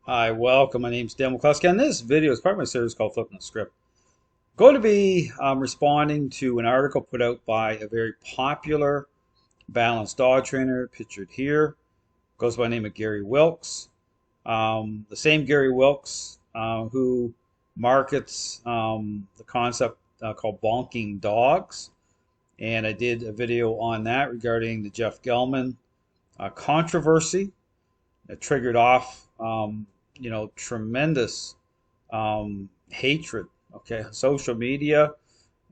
Hi, welcome. My name's Dan McCluskey, and this video is part of my series called Flipping the Script. Going to be responding to an article put out by a very popular balanced dog trainer, pictured here. Goes by the name of Gary Wilkes. The same Gary Wilkes who markets the concept called bonking dogs. And I did a video on that regarding the Jeff Gellman controversy that triggered off tremendous hatred, okay, social media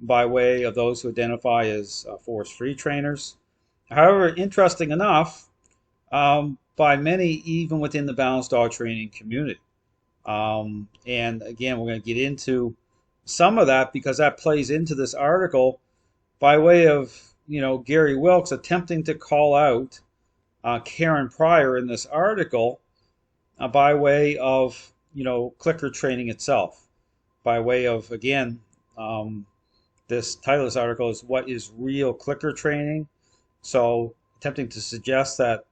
by way of those who identify as force-free trainers. However, interesting enough, by many even within the balanced dog training community. And again, we're going to get into some of that because that plays into this article by way of, Gary Wilkes attempting to call out Karen Pryor in this article by way of clicker training itself, by way of again this title of this article is what is real clicker training. So attempting to suggest that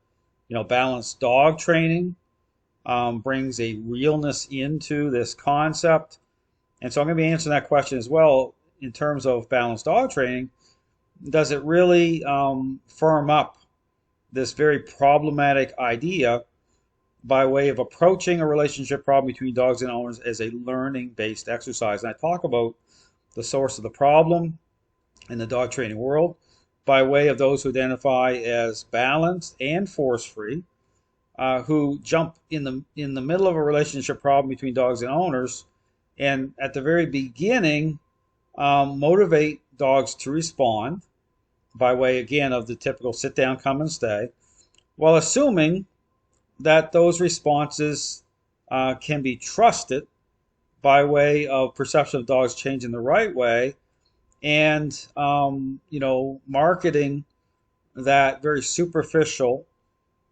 balanced dog training brings a realness into this concept. And so I'm going to be answering that question as well in terms of balanced dog training. Does it really firm up this very problematic idea by way of approaching a relationship problem between dogs and owners as a learning-based exercise? And I talk about the source of the problem in the dog training world by way of those who identify as balanced and force-free, who jump in the middle of a relationship problem between dogs and owners, and at the very beginning motivate dogs to respond by way again of the typical sit down, come and stay, while assuming that those responses can be trusted by way of perception of dogs changing the right way, and marketing that very superficial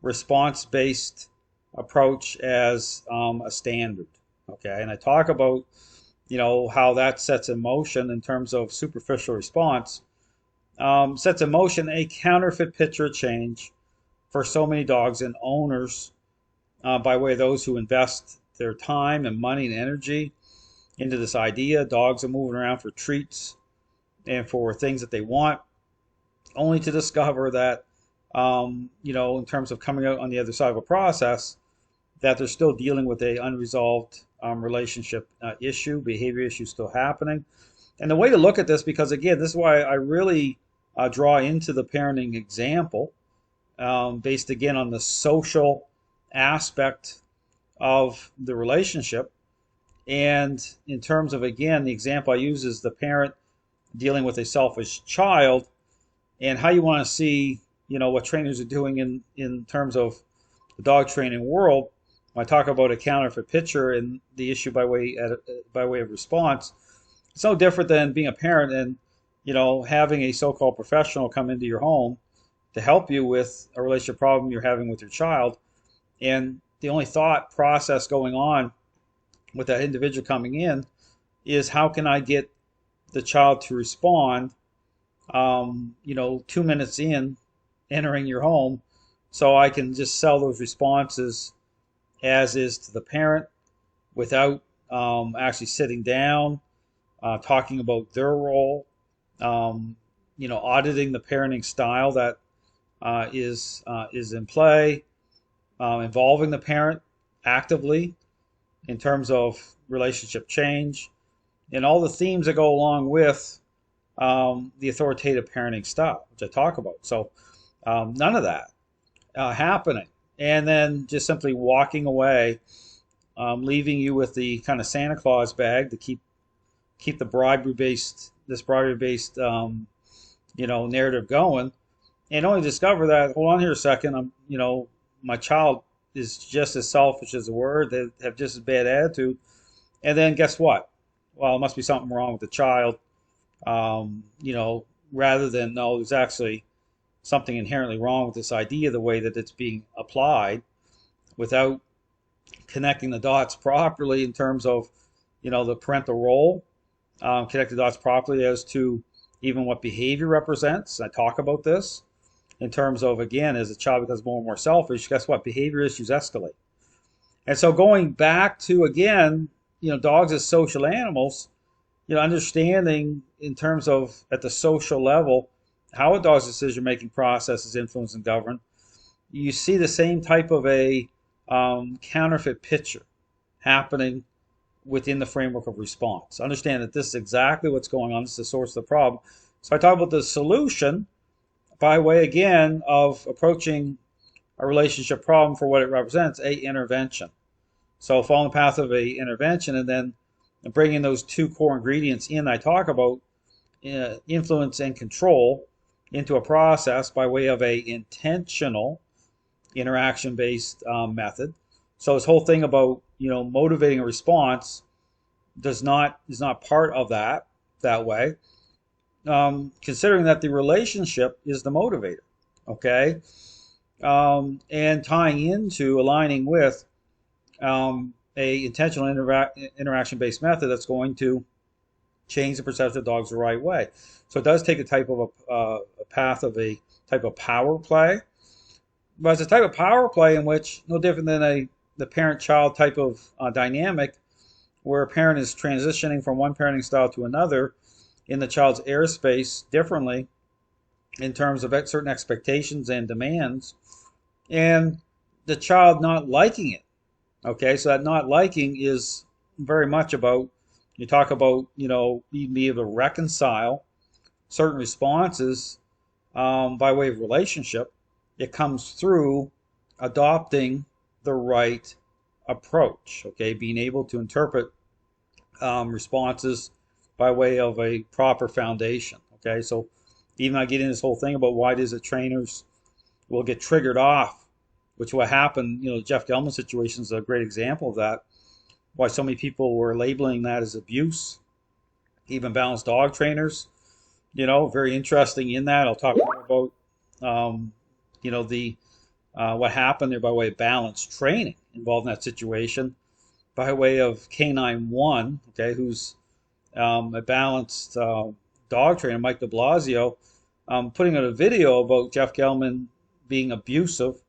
response-based approach as a standard. Okay, and I talk about how that sets in motion in terms of superficial response, sets in motion a counterfeit picture change for so many dogs and owners by way of those who invest their time and money and energy into this idea. Dogs are moving around for treats and for things that they want, only to discover that, in terms of coming out on the other side of a process, that they're still dealing with a unresolved relationship issue, behavior issue still happening. And the way to look at this, because again, this is why I really draw into the parenting example, based again on the social aspect of the relationship. And in terms of, again, the example I use is the parent dealing with a selfish child, and how you want to see, what trainers are doing in terms of the dog training world. When I talk about a counterfeit picture and the issue by way of response, it's no different than being a parent and having a so-called professional come into your home to help you with a relationship problem you're having with your child, and the only thought process going on with that individual coming in is how can I get the child to respond 2 minutes in entering your home, so I can just sell those responses as is to the parent without actually sitting down, talking about their role, auditing the parenting style that is in play, involving the parent actively in terms of relationship change, and all the themes that go along with the authoritative parenting style, which I talk about. So none of that happening. And then just simply walking away, leaving you with the kind of Santa Claus bag to keep the bribery-based narrative going, and only discover that, hold on here a second, my child is just as selfish as a word. They have just as bad attitude. And then guess what? Well, it must be something wrong with the child. Rather than, no, there's actually something inherently wrong with this idea, the way that it's being applied, without connecting the dots properly in terms of, the parental role, connect the dots properly as to even what behavior represents. I talk about this in terms of, again, as a child becomes more and more selfish, guess what? Behavior issues escalate. And so going back to, again, dogs as social animals, understanding in terms of at the social level how a dog's decision-making process is influenced and governed, you see the same type of a counterfeit picture happening within the framework of response. Understand that this is exactly what's going on. This is the source of the problem. So I talk about the solution by way, again, of approaching a relationship problem for what it represents, a intervention. So following the path of a intervention and then bringing those two core ingredients in I talk about, influence and control, into a process by way of a intentional interaction-based method. So this whole thing about motivating a response is not part of that way. Considering that the relationship is the motivator, okay, and tying into aligning with a intentional interaction-based method that's going to change the perception of dogs the right way. So it does take a type of a path of a type of power play, but it's a type of power play in which no different than the parent-child type of dynamic, where a parent is transitioning from one parenting style to another in the child's airspace differently in terms of certain expectations and demands, and the child not liking it. Okay, so that not liking is very much about, you talk about, being able to reconcile certain responses by way of relationship. It comes through adopting the right approach, okay, being able to interpret responses by way of a proper foundation, okay. So even I get in this whole thing about why it is that trainers will get triggered off, which will happen, Jeff Gellman situation is a great example of that, why so many people were labeling that as abuse, even balanced dog trainers, very interesting in that. I'll talk more about, the what happened there by way of balanced training involved in that situation, by way of Canine One, okay, who's a balanced dog trainer, Mike de Blasio, putting out a video about Jeff Gellman being abusive,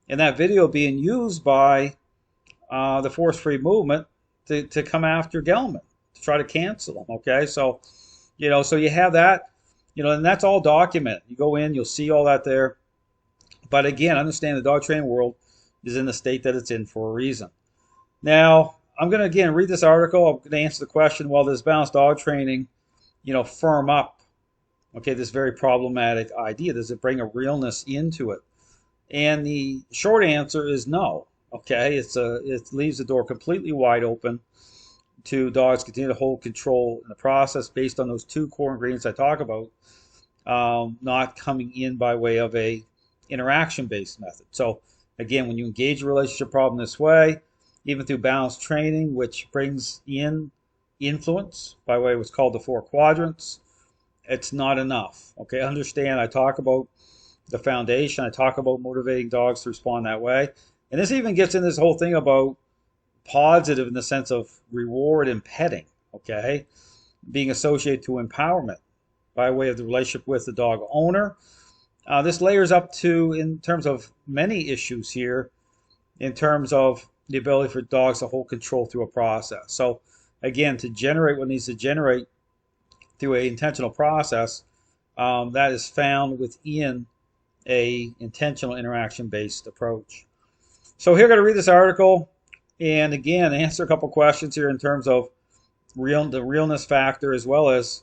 and that video being used by the force-free movement to come after Gellman, to try to cancel him, okay? So, so you have that, and that's all documented. You go in, you'll see all that there. But again, understand the dog training world is in the state that it's in for a reason. Now, I'm going to, again, read this article. I'm going to answer the question, well, does balanced dog training, firm up, okay, this very problematic idea? Does it bring a realness into it? And the short answer is no, okay? It leaves the door completely wide open to dogs continue to hold control in the process based on those two core ingredients I talk about, not coming in by way of a interaction-based method. So again, when you engage a relationship problem this way, even through balanced training, which brings in influence by way of what's called the four quadrants, it's not enough. Okay, understand I talk about the foundation. I talk about motivating dogs to respond that way. And this even gets in this whole thing about positive in the sense of reward and petting, okay, being associated to empowerment by way of the relationship with the dog owner. This layers up to, in terms of many issues here, in terms of the ability for dogs to hold control through a process. So again, to generate what needs to generate through an intentional process, that is found within a intentional interaction-based approach. So here I'm going to read this article and again answer a couple questions here in terms of the realness factor, as well as,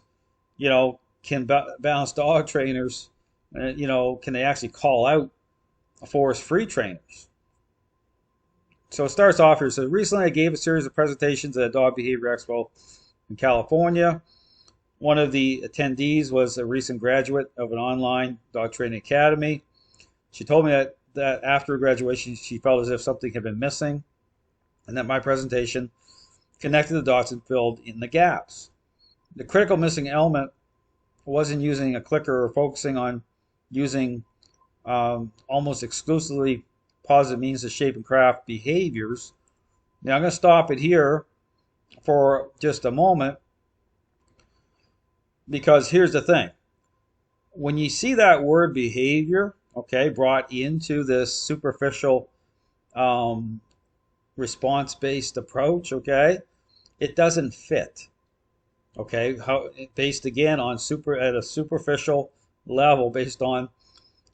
can balanced dog trainers, can they actually call out force-free trainers? So it starts off here. So recently I gave a series of presentations at a dog behavior expo in California. One of the attendees was a recent graduate of an online dog training academy. She told me that after graduation she felt as if something had been missing, and that my presentation connected the dots and filled in the gaps. The critical missing element wasn't using a clicker or focusing on using almost exclusively positive means to shape and craft behaviors. Now I'm going to stop it here for just a moment, because here's the thing. When you see that word behavior, okay, brought into this superficial response-based approach, okay, it doesn't fit. Okay, how based again on at a superficial level, based on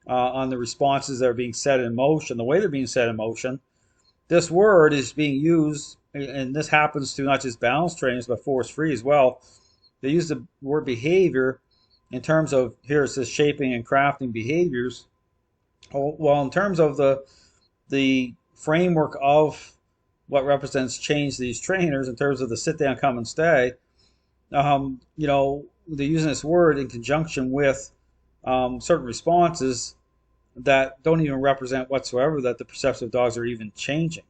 the responses that are being set in motion, the way they're being set in motion. This word is being used, and this happens to not just balance trainers but force free as well. They use the word behavior in terms of, here it says shaping and crafting behaviors. Well, in terms of the framework of what represents change to these trainers, in terms of the sit down, come and stay, they're using this word in conjunction with certain responses that don't even represent whatsoever that the perceptive dogs are even changing.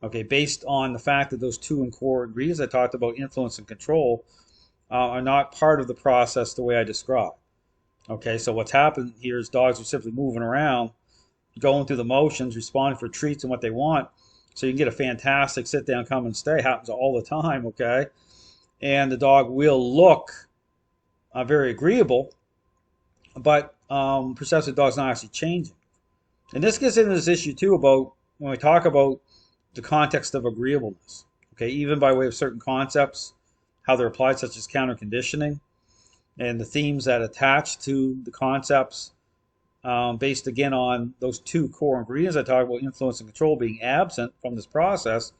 Okay, based on the fact that those two core ingredients I talked about, influence and control, are not part of the process the way I described. Okay, so what's happened here is dogs are simply moving around, going through the motions, responding for treats and what they want. So you can get a fantastic sit down, come and stay. Happens all the time, okay? And the dog will look very agreeable, but perceptive dog's not actually changing. And this gets into this issue too about when we talk about the context of agreeableness. Okay, even by way of certain concepts, how they're applied, such as counter conditioning, and the themes that attach to the concepts, based again on those two core ingredients I talk about, influence and control, being absent from this process.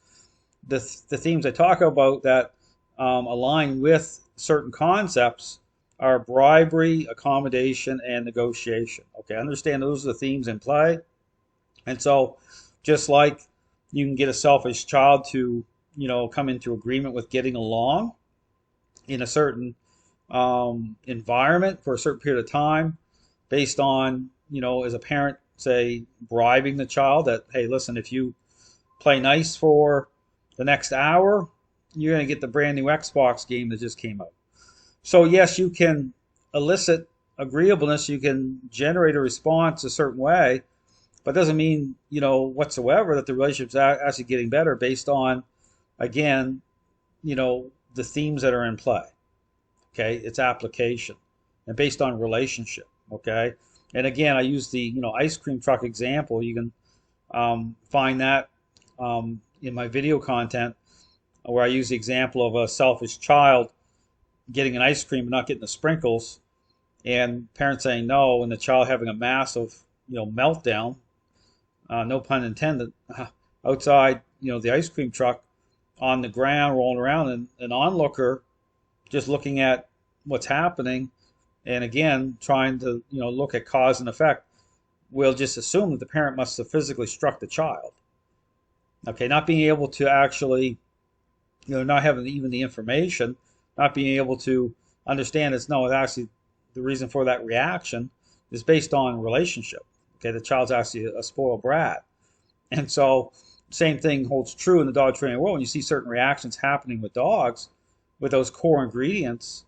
The themes I talk about that align with certain concepts are bribery, accommodation, and negotiation. Okay, understand those are the themes in play. And so, just like you can get a selfish child to, come into agreement with getting along in a certain environment for a certain period of time, based on, as a parent, say, bribing the child that, hey, listen, if you play nice for the next hour, you're going to get the brand new Xbox game that just came out. So yes, you can elicit agreeableness, you can generate a response a certain way, but doesn't mean, whatsoever that the relationship's actually getting better based on, again, the themes that are in play. Okay, it's application and based on relationship. Okay, and again, I use the ice cream truck example. You can find that in my video content where I use the example of a selfish child getting an ice cream but not getting the sprinkles, and parents saying no, and the child having a massive meltdown, no pun intended, outside the ice cream truck on the ground rolling around, and an onlooker just looking at what's happening, and again trying to look at cause and effect, will just assume that the parent must have physically struck the child. Okay, not being able to actually, not having even the information, not being able to understand it's actually the reason for that reaction is based on relationship. Okay, the child's actually a spoiled brat. And so same thing holds true in the dog training world. When you see certain reactions happening with dogs, with those core ingredients,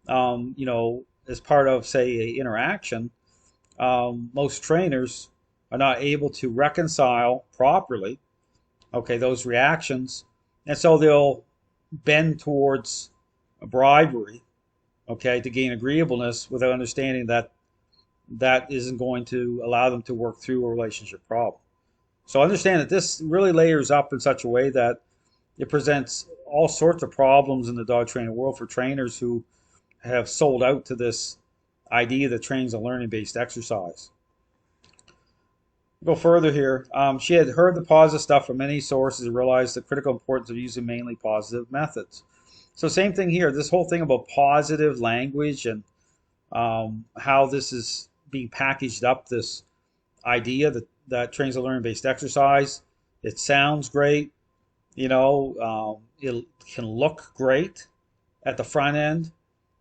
as part of, say, a interaction, most trainers are not able to reconcile properly, okay, those reactions. And so they'll bend towards a bribery, okay, to gain agreeableness without understanding that that isn't going to allow them to work through a relationship problem. So understand that this really layers up in such a way that it presents all sorts of problems in the dog training world for trainers who have sold out to this idea that training's a learning-based exercise. Go further here. She had heard the positive stuff from many sources and realized the critical importance of using mainly positive methods. So same thing here. This whole thing about positive language and how this is being packaged up, this idea that training's a learning-based exercise. It sounds great. It can look great at the front end.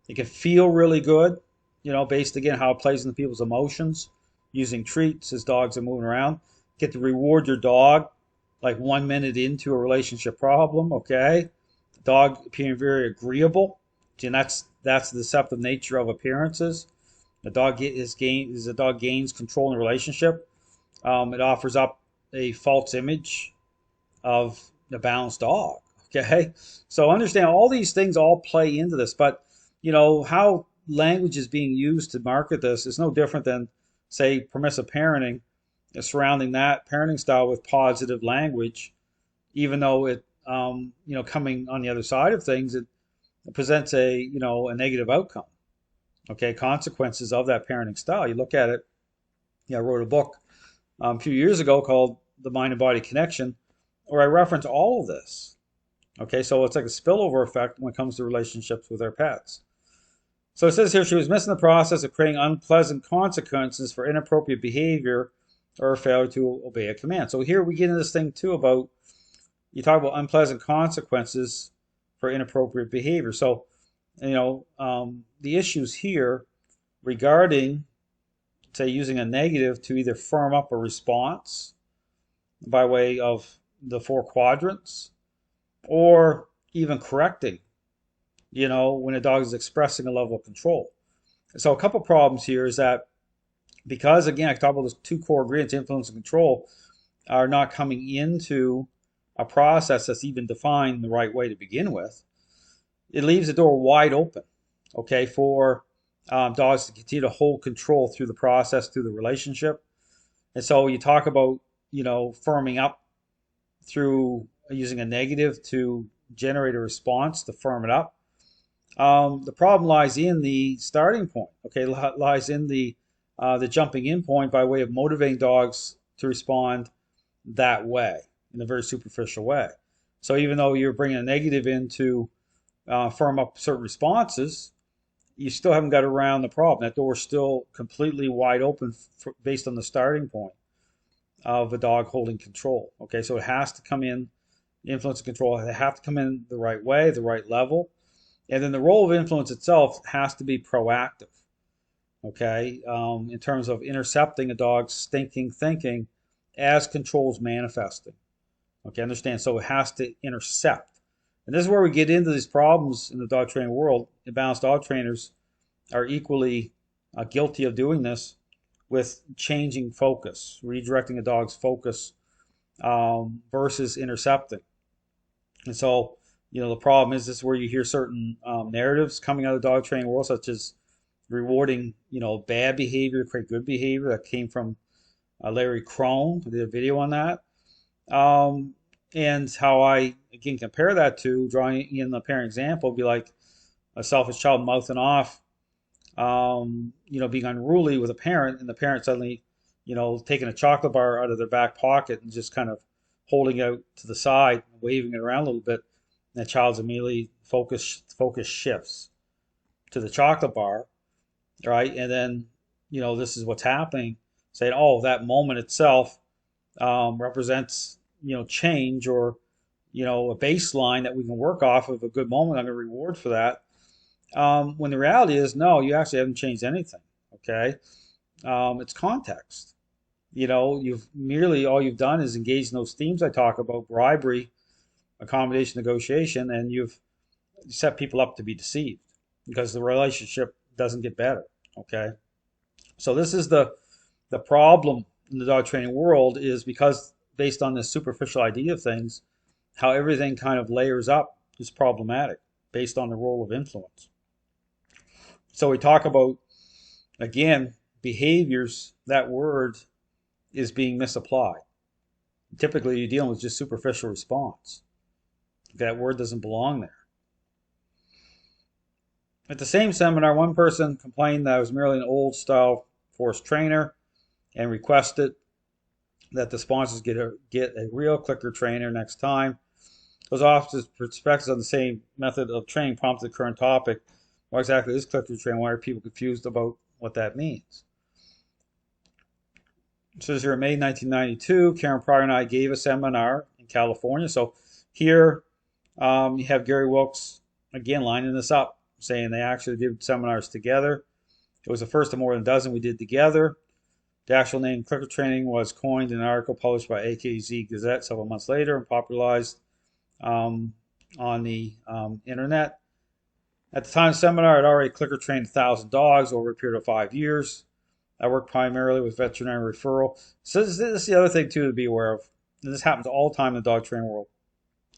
It can feel really good, based again how it plays into people's emotions, using treats as dogs are moving around. Get to reward your dog like 1 minute into a relationship problem, okay? Dog appearing very agreeable, and that's the deceptive nature of appearances. The dog gains control in a relationship. It offers up a false image of a balanced dog. Okay, so understand all these things all play into this, but how language is being used to market this is no different than, say, permissive parenting, surrounding that parenting style with positive language, even though it, coming on the other side of things, it presents a negative outcome. Okay, consequences of that parenting style. You look at it. I wrote a book a few years ago called The Mind and Body Connection, where I reference all of this. Okay, so it's like a spillover effect when it comes to relationships with our pets. So it says here she was missing the process of creating unpleasant consequences for inappropriate behavior or failure to obey a command. So here we get into this thing too about, you talk about unpleasant consequences for inappropriate behavior. So, the issues here regarding, say, using a negative to either firm up a response by way of the four quadrants, or even correcting, when a dog is expressing a level of control. So a couple problems here is that, because again, I talk about those two core ingredients, influence and control, are not coming into a process that's even defined the right way to begin with, it leaves the door wide open, okay, for dogs to continue to hold control through the process, through the relationship. And so you talk about, firming up through using a negative to generate a response to firm it up. The problem lies in the starting point, okay, lies in the jumping in point by way of motivating dogs to respond that way, in a very superficial way. So even though you're bringing a negative in to firm up certain responses, you still haven't got around the problem. That door's still completely wide open based on the starting point of a dog holding control. Okay, so it has to come in, influence and control, they have to come in the right way, the right level. And then the role of influence itself has to be proactive, okay, in terms of intercepting a dog's stinking thinking as control is manifesting. Okay, understand? So it has to intercept. And this is where we get into these problems in the dog training world. Imbalanced dog trainers are equally guilty of doing this with changing focus, redirecting a dog's focus versus intercepting. And so, the problem is, this is where you hear certain narratives coming out of the dog training world, such as rewarding, bad behavior to create good behavior. That came from Larry Crone. I did a video on that. And how I, again, compare that to drawing in the parent example, would be like a selfish child mouthing off, being unruly with a parent, and the parent suddenly, taking a chocolate bar out of their back pocket and just kind of holding it out to the side, waving it around a little bit. And the child's immediately focus shifts to the chocolate bar, right? And then, this is what's happening, saying, oh, that moment itself represents, change, or, a baseline that we can work off of, a good moment. I'm going to reward for that. When the reality is, no, you actually haven't changed anything. Okay, it's context. You've merely, all you've done is engage in those themes I talk about: bribery, accommodation, negotiation, and you've set people up to be deceived because the relationship doesn't get better. Okay, so this is the problem in the dog training world, is because based on this superficial idea of things, how everything kind of layers up is problematic based on the role of influence. So we talk about, again, behaviors. That word is being misapplied. Typically, you're dealing with just superficial response. That word doesn't belong there. At the same seminar, one person complained that I was merely an old style force trainer and requested that the sponsors get a real clicker trainer next time. Those officers' perspectives on the same method of training prompted the current topic. Why exactly is clicker training? Why are people confused about what that means? It says here in May 1992, Karen Pryor and I gave a seminar in California. So here you have Gary Wilkes, again, lining this up, saying they actually did seminars together. It was the first of more than a dozen we did together. The actual name clicker training was coined in an article published by AKZ Gazette several months later and popularized on the internet. At the time of the seminar, I'd already clicker trained 1,000 dogs over a period of 5 years. I work primarily with veterinary referral. So this is the other thing, too, to be aware of. And this happens all the time in the dog training world.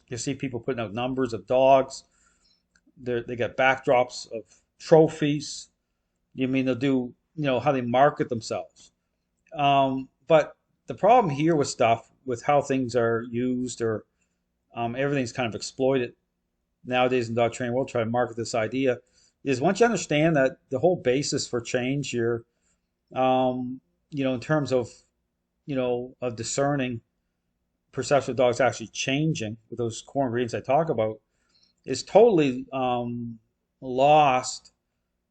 You see people putting out numbers of dogs. They got backdrops of trophies. They'll do, how they market themselves. But the problem here with stuff, with how things are used or, everything's kind of exploited nowadays in dog training. We'll try to market this idea is once you understand that the whole basis for change here, in terms of, of discerning perception of dogs actually changing with those core ingredients I talk about, is totally lost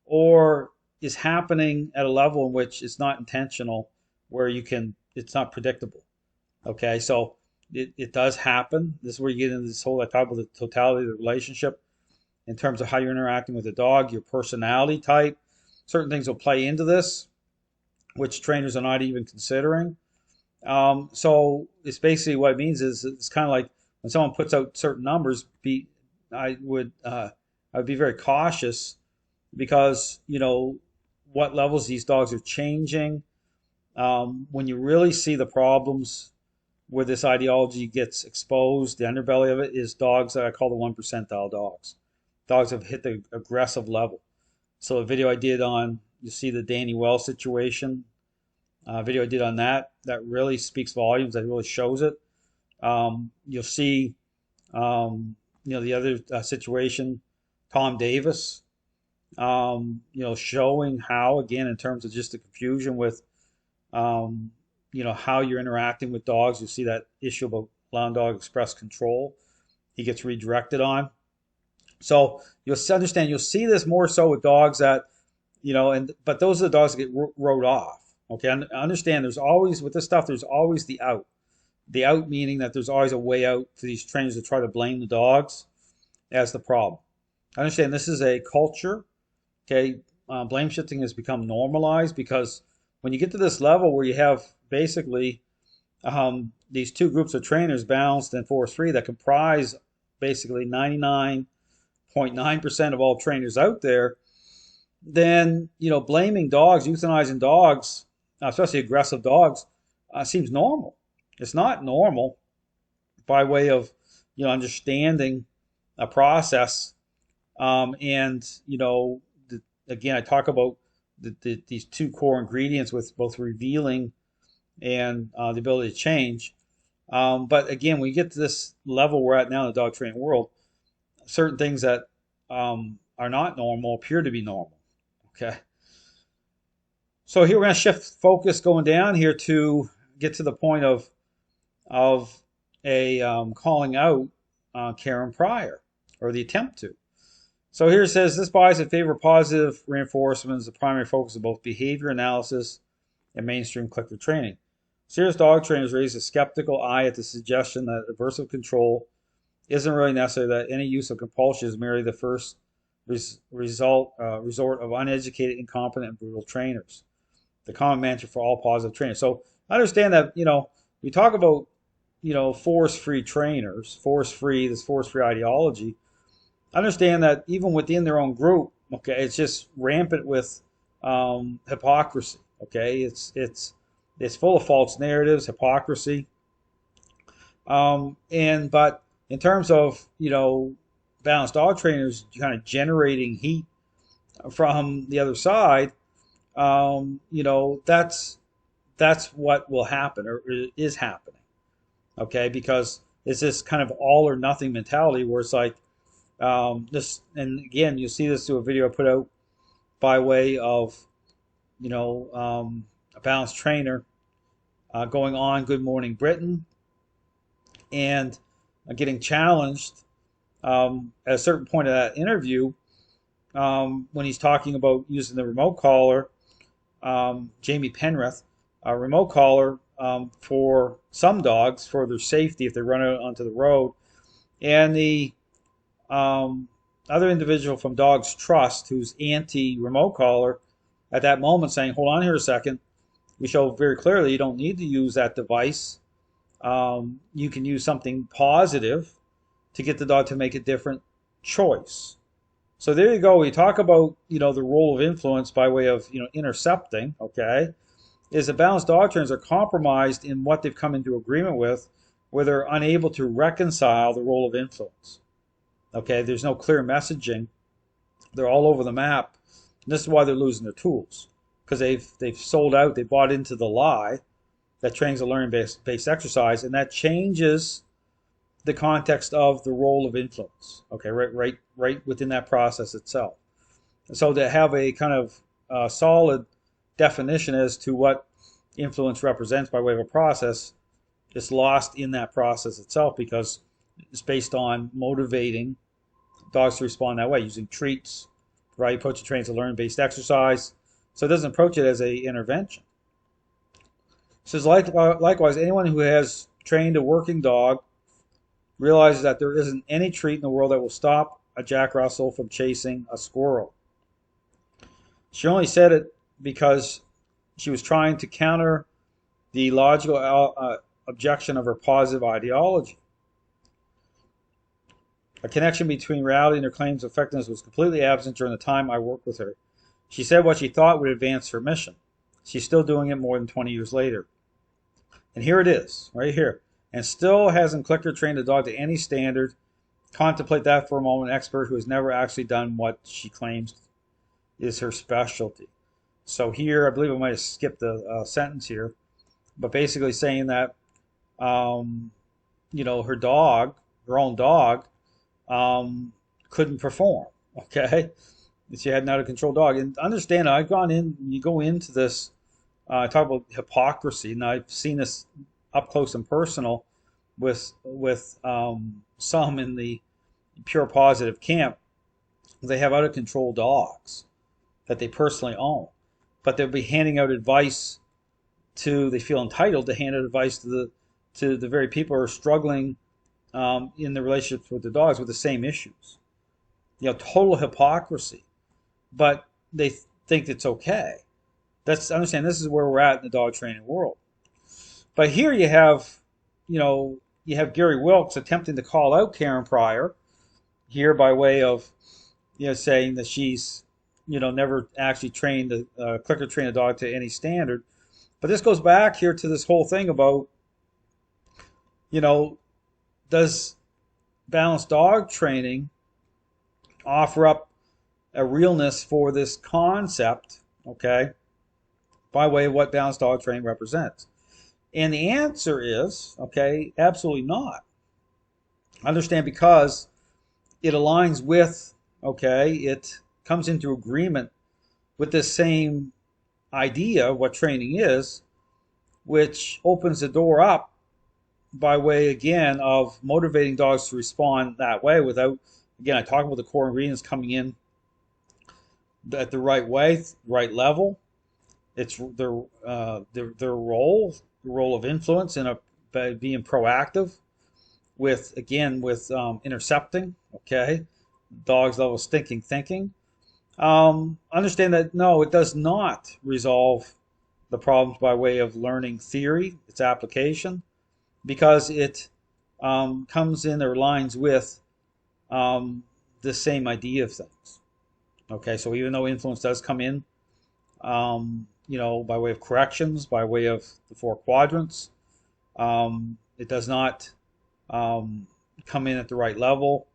or is happening at a level in which it's not intentional, where it's not predictable. Okay, so it does happen. This is where you get into this whole, I talk about the totality of the relationship in terms of how you're interacting with the dog, your personality type. Certain things will play into this, which trainers are not even considering. So it's basically, what it means is it's kind of like when someone puts out certain numbers, I would be very cautious, because what levels these dogs are changing. When you really see the problems where this ideology gets exposed, the underbelly of it is dogs that I call the 1 percentile dogs. Dogs have hit the aggressive level. So a video I did on, you see the Danny Wells situation, video I did on that really speaks volumes, that really shows it. You'll see, the other situation, Tom Davis, showing how, again, in terms of just the confusion with, how you're interacting with dogs. You see that issue about allowing dog express control. He gets redirected on. So you'll understand, you'll see this more so with dogs that, but those are the dogs that get wrote off. Okay, understand there's always, with this stuff, there's always the out. The out meaning that there's always a way out for these trainers to try to blame the dogs as the problem. Understand this is a culture. Okay, blame shifting has become normalized, because when you get to this level where you have basically these two groups of trainers, balanced and force free, that comprise basically 99.9% of all trainers out there, then blaming dogs, euthanizing dogs, especially aggressive dogs, seems normal. It's not normal by way of understanding a process, and again, I talk about these two core ingredients with both revealing and the ability to change. But again, when you get to this level we're at now in the dog training world, certain things that are not normal appear to be normal. Okay. So here we're going to shift focus going down here to get to the point of a calling out Karen Pryor, or the attempt to. So here it says, this bias in favor of positive reinforcement is the primary focus of both behavior analysis and mainstream clicker training. Serious dog trainers raise a skeptical eye at the suggestion that aversive control isn't really necessary, that any use of compulsion is merely the first resort of uneducated, incompetent, and brutal trainers. The common mantra for all positive trainers. So understand that, we talk about, force-free trainers, this force-free ideology. Understand that even within their own group, okay, it's just rampant with hypocrisy. Okay, it's full of false narratives, hypocrisy, but in terms of balanced dog trainers kind of generating heat from the other side, that's what will happen, or is happening. Okay, because it's this kind of all or nothing mentality where it's like, this, and again, you'll see this through a video I put out by way of, a balanced trainer going on Good Morning Britain, and getting challenged at a certain point of that interview, when he's talking about using the remote collar, Jamie Penrith, a remote collar for some dogs for their safety if they run out onto the road, and the other individual from Dogs Trust, who's anti-remote collar, at that moment saying, hold on here a second, we show very clearly you don't need to use that device. You can use something positive to get the dog to make a different choice. So there you go. We talk about, the role of influence by way of, intercepting, okay, is that balanced dog trainers are compromised in what they've come into agreement with, where they're unable to reconcile the role of influence. Okay, there's no clear messaging. They're all over the map. And this is why they're losing their tools, because they've sold out, they bought into the lie that training's a learning-based exercise, and that changes the context of the role of influence. Okay, right within that process itself. So to have a kind of solid definition as to what influence represents by way of a process is lost in that process itself, because it's based on motivating dogs to respond that way using treats, right? Approach to train to learn based exercise. So it doesn't approach it as a intervention. It says likewise, anyone who has trained a working dog realizes that there isn't any treat in the world that will stop a Jack Russell from chasing a squirrel. She only said it because she was trying to counter the logical objection of her positive ideology. A connection between reality and her claims of effectiveness was completely absent during the time I worked with her. She said what she thought would advance her mission. She's still doing it more than 20 years later. And here it is, right here. And still hasn't clicker trained a dog to any standard. Contemplate that for a moment, an expert who has never actually done what she claims is her specialty. So here, I believe I might have skipped a sentence here, but basically saying that, her dog, her own dog, couldn't perform. Okay, she had an out of control dog. And understand, I've gone in. You go into this, talk about hypocrisy, and I've seen this up close and personal with some in the pure positive camp. They have out of control dogs that they personally own, but they'll be handing out advice they feel entitled to hand out advice to the very people who are struggling in the relationships with the dogs with the same issues. Total hypocrisy, but they think it's okay. Understand, this is where we're at in the dog training world. But here you have Gary Wilkes attempting to call out Karen Pryor here by way of saying that she's never actually trained clicker trained a dog to any standard. But this goes back here to this whole thing about does balanced dog training offer up a realness for this concept, okay, by way of what balanced dog training represents? And the answer is, okay, absolutely not. Understand, because it aligns with, okay, it comes into agreement with this same idea of what training is, which opens the door up by way, again, of motivating dogs to respond that way without, again, I talk about the core ingredients coming in at the right way, right level. It's their role, the role of influence by being proactive with intercepting, okay, dog's level stinking thinking. Understand that, no, it does not resolve the problems by way of learning theory, its application, because it comes in or aligns with the same idea of things. Okay, so even though influence does come in, by way of corrections, by way of the four quadrants, it does not come in at the right level,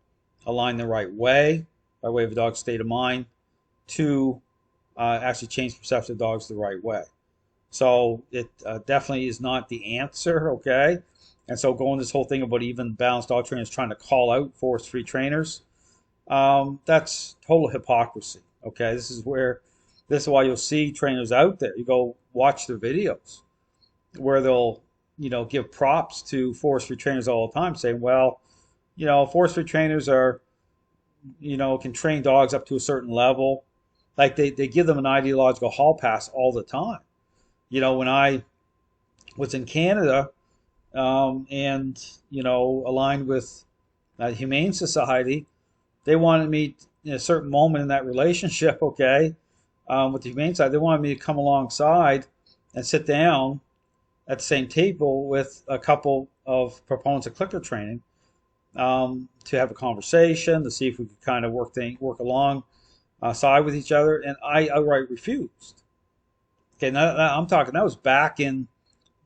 align the right way, by way of a dog's state of mind, to actually change perception of dogs the right way. So it definitely is not the answer, okay? And so going this whole thing about even balanced dog trainers trying to call out force-free trainers, that's total hypocrisy, okay? This is why you'll see trainers out there. You go watch their videos where they'll, give props to force-free trainers all the time, saying, well, force-free trainers are, can train dogs up to a certain level. Like they give them an ideological hall pass all the time. When I was in Canada and, aligned with the Humane Society, they wanted me in a certain moment in that relationship, okay, with the Humane Society, they wanted me to come alongside and sit down at the same table with a couple of proponents of clicker training to have a conversation, to see if we could kind of work along side with each other, and I outright refused. Okay, now I'm talking, that was back in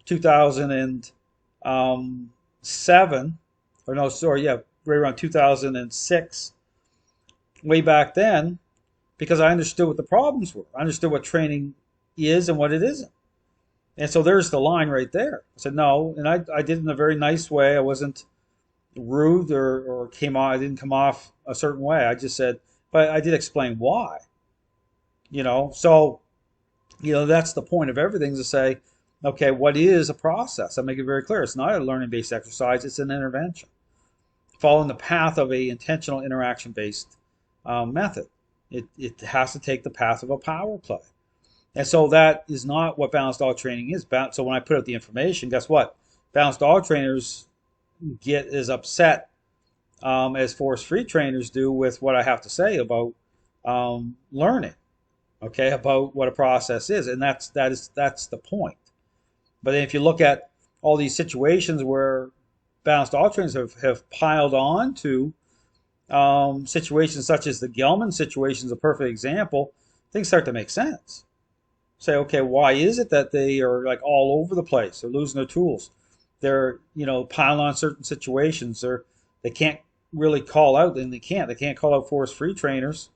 2007, or no, sorry, yeah, right around 2006, way back then, because I understood what the problems were. I understood what training is and what it isn't. And so there's the line right there. I said no, and I did it in a very nice way. I wasn't, rude or came on, I didn't come off a certain way. I just said, but I did explain why. So that's the point of everything, is to say, okay, what is a process? I make it very clear. It's not a learning-based exercise. It's an intervention following the path of a intentional interaction-based method. It has to take the path of a power play. And so that is not what balanced dog training is. So when I put out the information, guess what? Balanced dog trainers get as upset as force-free trainers do with what I have to say about learning, okay, about what a process is, and that's the point. But then if you look at all these situations where balanced dog trainers have piled on to situations such as the Gelman situation is a perfect example, things start to make sense. Say, okay, why is it that they are like all over the place? They're losing their tools. They're piling on certain situations. They can't really call out, and they can't call out force-free trainers.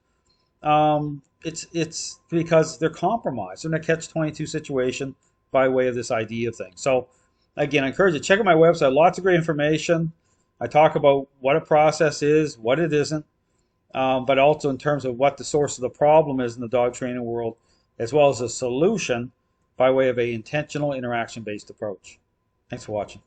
It's because they're compromised. They're in a catch-22 situation by way of this idea thing. So again, I encourage you to check out my website. Lots of great information. I talk about what a process is, what it isn't, but also in terms of what the source of the problem is in the dog training world, as well as a solution by way of a intentional interaction-based approach. Thanks for watching.